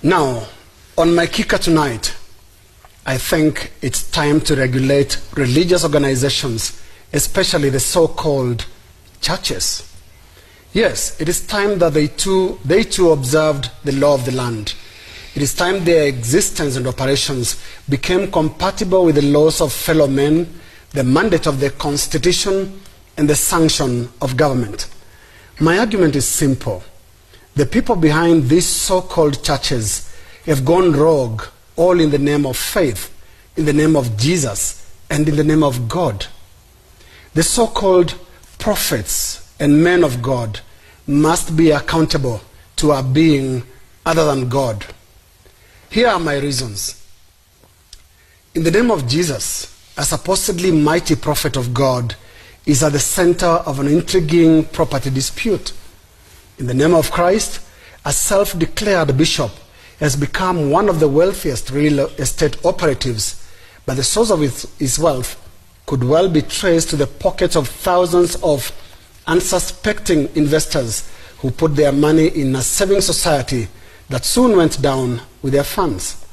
Now, on my kicker tonight, I think it's time to regulate religious organizations, especially the so-called churches. Yes, it is time that they too observed the law of the land. It is time their existence and operations became compatible with the laws of fellow men, the mandate of the Constitution, and the sanction of government. My argument is simple. The people behind these so-called churches have gone rogue, all in the name of faith, in the name of Jesus, and in the name of God. The so-called prophets and men of God must be accountable to a being other than God. Here are my reasons. In the name of Jesus, a supposedly mighty prophet of God is at the center of an intriguing property dispute. In the name of Christ, a self-declared bishop has become one of the wealthiest real estate operatives, but the source of his wealth could well be traced to the pockets of thousands of unsuspecting investors who put their money in a saving society that soon went down with their funds.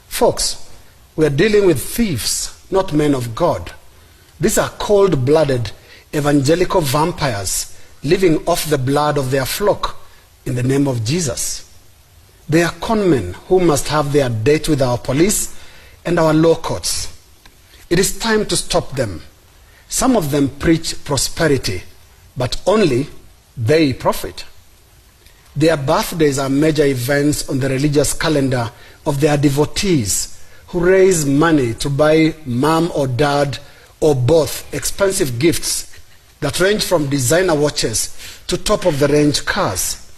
Folks, we are dealing with thieves, not men of God. These are cold-blooded evangelical vampires living off the blood of their flock in the name of Jesus. They are conmen who must have their date with our police and our law courts. It is time to stop them. Some of them preach prosperity, but only they profit. Their birthdays are major events on the religious calendar of their devotees who raise money to buy mom or dad or both expensive gifts that range from designer watches to top-of-the-range cars.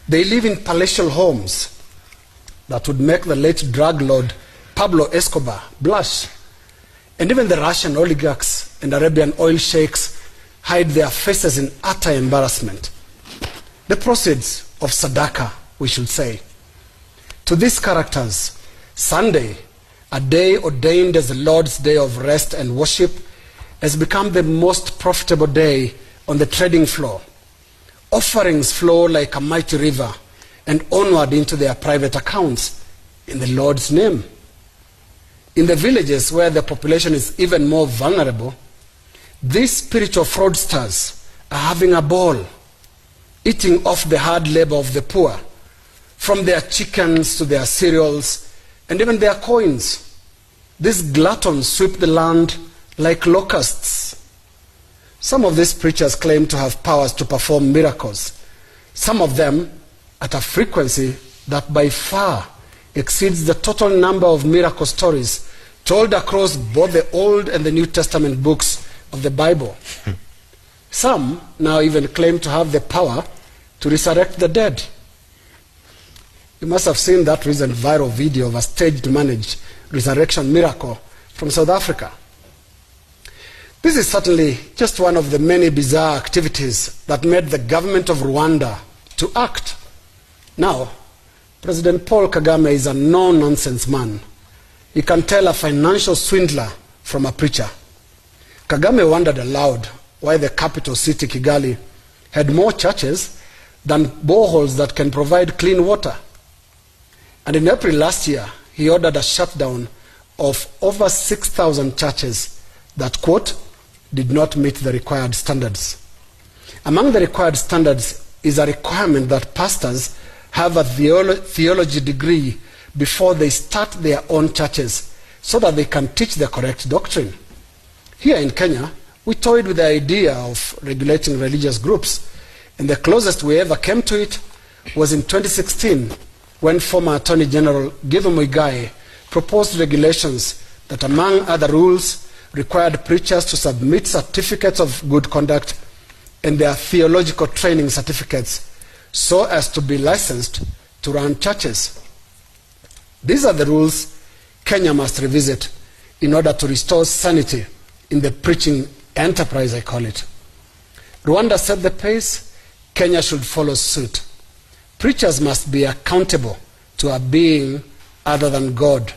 They live in palatial homes that would make the late drug lord Pablo Escobar blush. And even the Russian oligarchs and Arabian oil sheikhs hide their faces in utter embarrassment. The proceeds of Sadaqah, we should say. To these characters, Sunday, a day ordained as the Lord's day of rest and worship, has become the most profitable day on the trading floor. Offerings flow like a mighty river and onward into their private accounts in the Lord's name. In the villages where the population is even more vulnerable, these spiritual fraudsters are having a ball, eating off the hard labor of the poor, from their chickens to their cereals and even their coins. These gluttons sweep the land like locusts. Some of these preachers claim to have powers to perform miracles, some of them at a frequency that by far exceeds the total number of miracle stories told across both the Old and the New Testament books of the Bible. Some now even claim to have the power to resurrect the dead. You must have seen that recent viral video of a staged managed resurrection miracle from South Africa. This is certainly just one of the many bizarre activities that made the government of Rwanda to act. Now, President Paul Kagame is a no-nonsense man. He can tell a financial swindler from a preacher. Kagame wondered aloud why the capital city, Kigali, had more churches than boreholes that can provide clean water. And in April last year, he ordered a shutdown of over 6,000 churches that, quote, did not meet the required standards. Among the required standards is a requirement that pastors have a theology degree before they start their own churches so that they can teach the correct doctrine. Here in Kenya, we toyed with the idea of regulating religious groups, and the closest we ever came to it was in 2016 when former Attorney General Githu Muigai proposed regulations that, among other rules, required preachers to submit certificates of good conduct and their theological training certificates so as to be licensed to run churches. These are the rules Kenya must revisit in order to restore sanity in the preaching enterprise, I call it. Rwanda set the pace, Kenya should follow suit. Preachers must be accountable to a being other than God,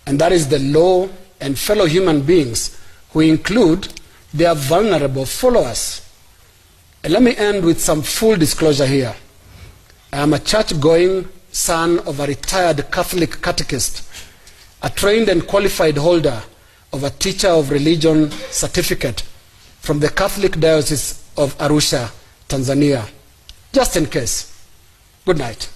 and that is the law and fellow human beings who include their vulnerable followers. And let me end with some full disclosure here. I am a church-going, son of a retired Catholic catechist, a trained and qualified holder of a teacher of religion certificate from the Catholic Diocese of Arusha, Tanzania. Just in case. Good night.